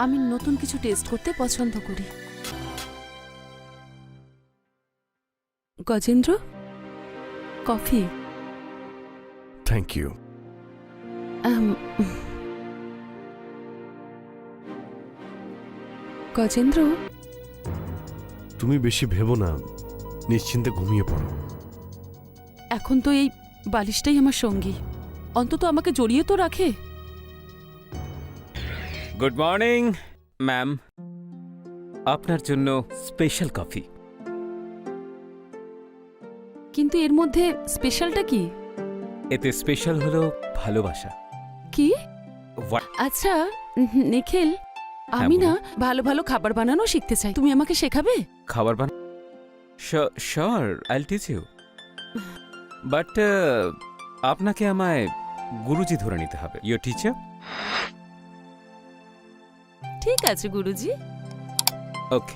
আমি নতুন কিছু টেস্ট করতে পছন্দ করি। Gajendra, coffee. Thank you. Gajendra, তুমি বেশি ভেবো না, নিশ্চিন্তে ঘুমিয়ে পড়ো। এখন তো এই বালিশটাই আমার সঙ্গী, অন্তত আমাকে জড়িয়ে তো রাখে। গুড মর্নিং ম্যাম, আপনার জন্য স্পেশাল কফি। কিন্তু এর মধ্যে স্পেশালটা কি? এতে স্পেশাল হলো ভালোবাসা। কি? What? আচ্ছা নিখিল, আমি না ভালো ভালো খাবার বানানো শিখতে চাই, তুমি আমাকে শেখাবে? খাবার বান শিওর, আইল টিচ ইউ, বাট আপনাকে আমায় গুরুজি ধরে নিতে হবে। Your teacher. ঠিক আছে গুরুজি। ওকে।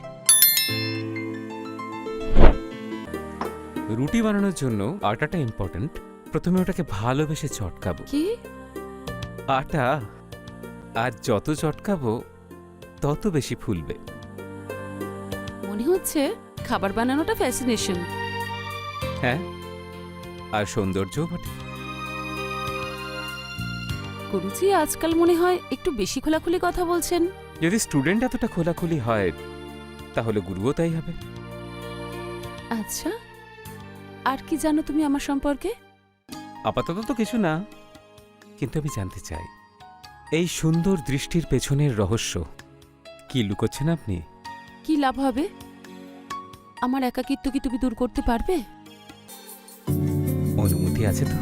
রুটি বানানোর জন্য আটাটা ইম্পর্ট্যান্ট। প্রথমে ওটাকে ভালোবেসে চটকাবো। কি? আটা আর যত চটকাবো তত বেশি ফুলবে। মনে হচ্ছে খাবার বানানোটা ফ্যাসিনেশন। হ্যাঁ, আর সৌন্দর্যও বটে। গুরুজি আজকাল মনে হয় একটু বেশি খোলাখুলি কথা বলছেন। যদি স্টুডেন্ট এতটা খোলাখুলি হয় তাহলে গুরুও তাই হবে। আচ্ছা, আর কি জানো তুমি আমার সম্পর্কে? আপাতত তো কিছু না, কিন্তু আমি জানতে চাই এই সুন্দর দৃষ্টির পেছনের রহস্য কি লুকোচ্ছেন আপনি? কি লাভ হবে? আমার একাকিত্ব কি তুমি দূর করতে পারবে? অনুমতি আছে তো?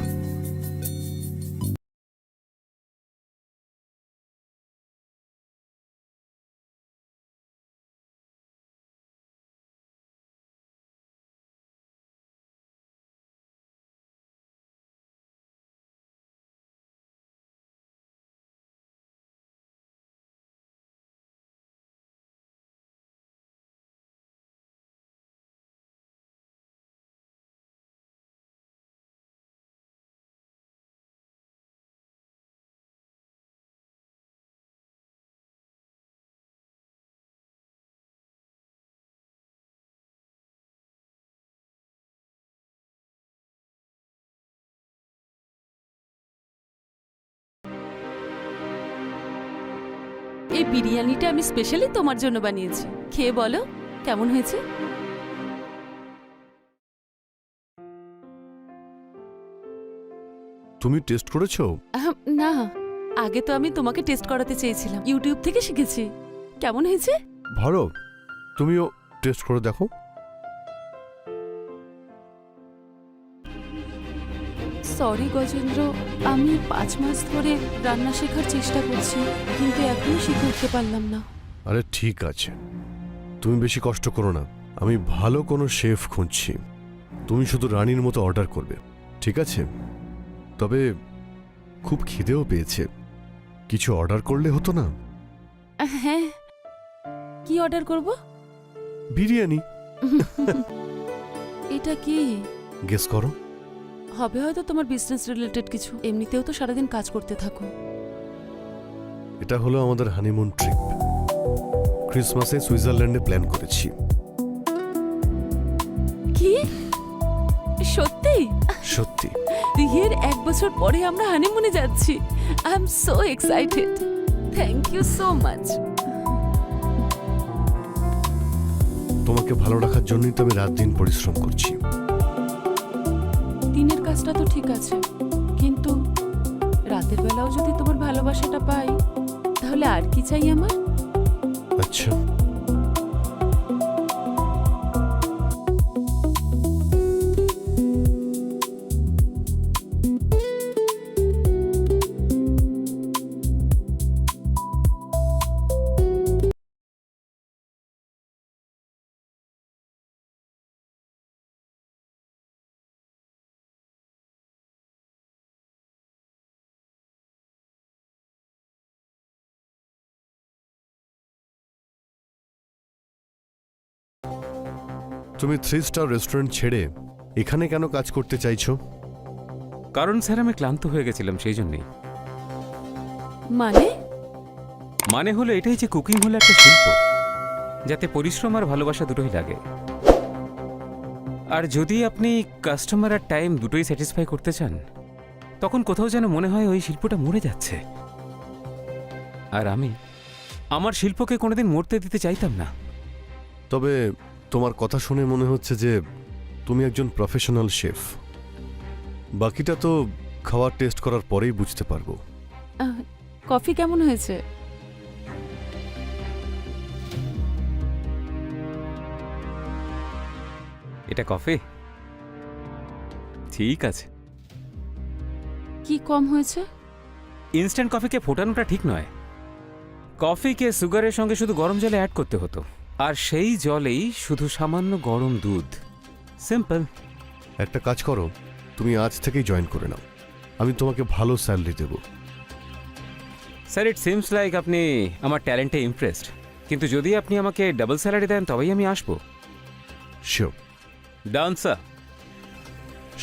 এই বিরিয়ানিটা আমি স্পেশালি তোমার জন্য বানিয়েছি, খেয়ে বলো কেমন হয়েছে। তুমি টেস্ট করেছো? না, আগে তো আমি তোমাকে টেস্ট করাতে চেয়েছিলাম, ইউটিউব থেকে শিখেছি। কেমন হয়েছে? ভালো, তুমিও টেস্ট করে দেখো। সরি গজেন্দ্র, আমি 5 মাস ধরে রান্না শেখার চেষ্টা করছি, কিন্তু এখনো শিখে উঠতে পারলাম না। আরে ঠিক আছে, তুমি বেশি কষ্ট করো না, আমি ভালো কোনো শেফ খুঁজছি। তুমি শুধু রানীর মতো অর্ডার করবে, ঠিক আছে? তবে খুব খিদেও পেয়েছে, কিছু অর্ডার করলে হতো না? হ্যাঁ, কি অর্ডার করব? বিরিয়ানি। এটা কি? গেস করো। হবে হয়তো তোমার বিজনেস রিলেটেড কিছু, এমনিতেও তো সারাদিন কাজ করতে থাকো। এটা হলো আমাদের হানিমুন ট্রিপ, ক্রিসমাসে সুইজারল্যান্ডে প্ল্যান করেছি। কি সত্যি? সত্যি। বিয়ের 1 বছর পরে আমরা হানিমুনে যাচ্ছি। I am so excited. Thank you so much. তোমাকে ভালো রাখার জন্যই তো আমি রাত দিন পরিশ্রম করছি। দিনের কাজটা তো ঠিক আছে, কিন্তু রাতের বেলাও যদি তোমার ভালোবাসাটা পাই তাহলে আর কি চাই আমার? আচ্ছা, তুমি 3 স্টার রেস্টুরেন্ট ছেড়ে এখানে কেন কাজ করতে চাইছো? কারণ স্যার আমি ক্লান্ত হয়ে গেছিলাম, সেই জন্যই। মানে মানে হলো এটাই যে কুকিং হলো একটা শিল্প, যাতে পরিশ্রম আর ভালোবাসা দুটোই লাগে। আর যদি আপনি কাস্টমার আর টাইম দুটোই স্যাটিসফাই করতে চান, তখন কোথাও যেন মনে হয় ওই শিল্পটা মরে যাচ্ছে। আর আমি আমার শিল্পকে কোনোদিন মরতে দিতে চাইতাম না। তবে তোমার কথা শুনে মনে হচ্ছে যে তুমি একজন প্রফেশনাল শেফ। বাকিটা তো খাবার টেস্ট করার পরেই বুঝতে পারবো। কফি কেমন হয়েছে? এটা কফি? ঠিক আছে। কি কম হয়েছে? ইনস্ট্যান্ট কফিকে ফোটানোটা ঠিক নয়। কফিকে সুগারের সঙ্গে শুধু গরম জলে অ্যাড করতে হতো, আর সেই জলেই শুধু সামান্য গরম দুধ। সিম্পল। একটা কাজ করো, তুমি আজ থেকেই জয়েন করে নাও, আমি তোমাকে ভালো স্যালারি দেব। স্যার, ইট সিমস লাইক আপনি আমার ট্যালেন্টে ইমপ্রেসড, কিন্তু যদি আপনি আমাকে ডাবল স্যালারি দেন তবেই আমি আসবো। শিওর। Done sir.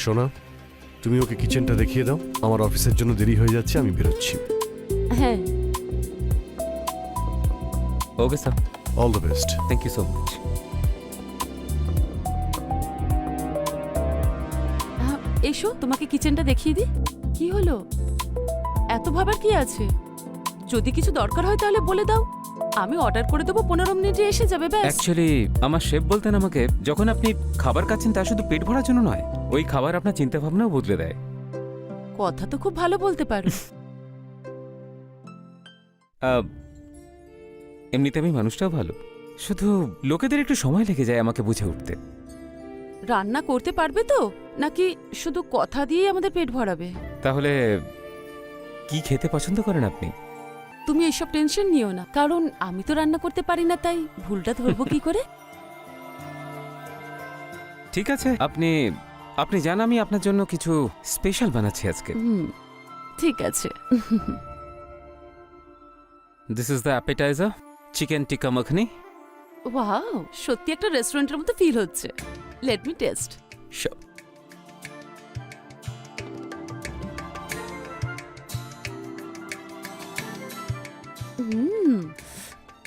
সোনা, তুমি ওকে কিচেনটা দেখিয়ে দাও, আমার অফিসের জন্য দেরি হয়ে যাচ্ছে, আমি বেরোচ্ছি। হ্যাঁ। Okay sir, all the best. Thank you so much. এসো, তোমাকে কিচেনটা দেখিয়ে দিই। কি হলো, এত ভাবার কি আছে? যদি কিছু দরকার হয় তাহলে বলে দাও, আমি অর্ডার করে দেবো, 15 মিনিটে এসে যাবে ব্যাস। অ্যাকচুয়ালি আমার শেফ বলতেন আমাকে, যখন আপনি খাবার খাচ্ছেন তা শুধু পেট ভরার জন্য নয়, ওই খাবার আপনার চিন্তাভাবনাও বদলে দেয়। কথা তো খুব ভালো বলতে পারো। এমনিতে আমি মানুষটাও ভালো, শুধু লোকেদের একটু সময় লেগে যায় আমাকে বুঝে উঠতে। রান্না করতে পারবে তো, নাকি শুধু কথা দিয়েই আমাদের পেট ভরাবে? তাহলে কি খেতে পছন্দ করেন আপনি? তুমি এসব টেনশন নিও না, কারণ আমি তো রান্না করতে পারি না, তাই ভুলটা ধরবো কি করে? ঠিক আছে, আপনি আপনি জান আমি আপনার জন্য কিছু স্পেশাল বানাচ্ছি আজকে। ঠিক আছে। This is the appetiser, chicken tikka makhani. Wow, সত্যি একটা রেস্টুরেন্টের মতো ফিল হচ্ছে। Let me test. Sure.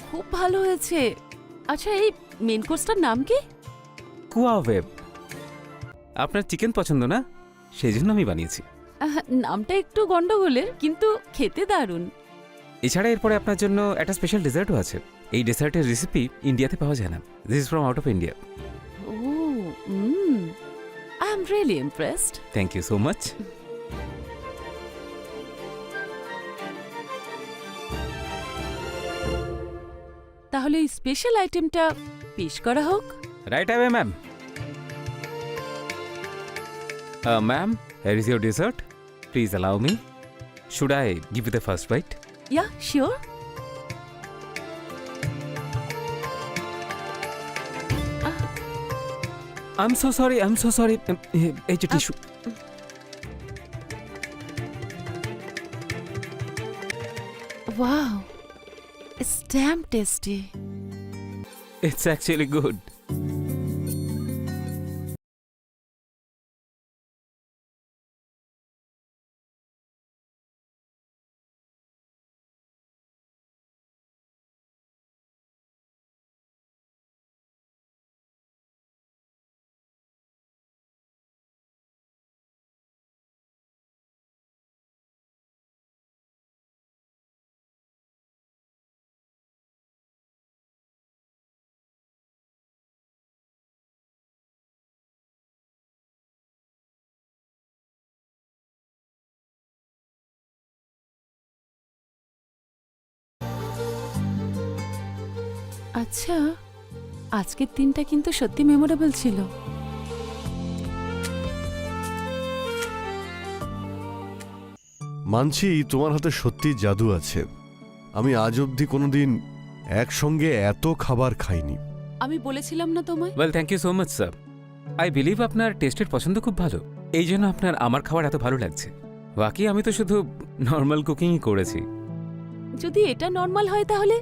খুব ভালো হয়েছে। আচ্ছা, এই মেন কোর্সটার নাম কি? কুয়া ওয়েব। আপনার চিকেন পছন্দ না, সেই জন্য আমি বানিয়েছি। নামটা একটু গন্ডগোলের, কিন্তু খেতে দারুণ। এছাড়া এরপরে আপনার জন্য একটা স্পেশাল ডেজার্টও আছে। এই ডেজার্টের রেসিপি ইন্ডিয়াতে পাওয়া যায় না। This is from out of India. Oh, I am really impressed. Thank you so much. তাহলে এই স্পেশাল আইটেমটা পেশ করা হোক। Right away ma'am. Ma'am, here is your dessert. Please allow me. Should I give you the first bite? Yeah, sure. I'm so sorry. এই যে tissue. Wow, it's damn tasty. It's actually good. আচ্ছা, আজকের দিনটা কিন্তু সত্যি memorable ছিল। মানছি তোমার হাতে সত্যি জাদু আছে। আমি আজ অবধি কোনোদিন একসঙ্গে এত খাবার খাইনি। আমি বলেছিলাম না তোমায়? Well, thank you so much, sir. I believe আপনার টেস্টের পছন্দ খুব ভালো, এই জন্য আপনার আমার খাবার এত ভালো লাগছে। বাকি আমি তো শুধু নর্মাল কুকিংই করেছি। যদি এটা নর্মাল হয় তাহলে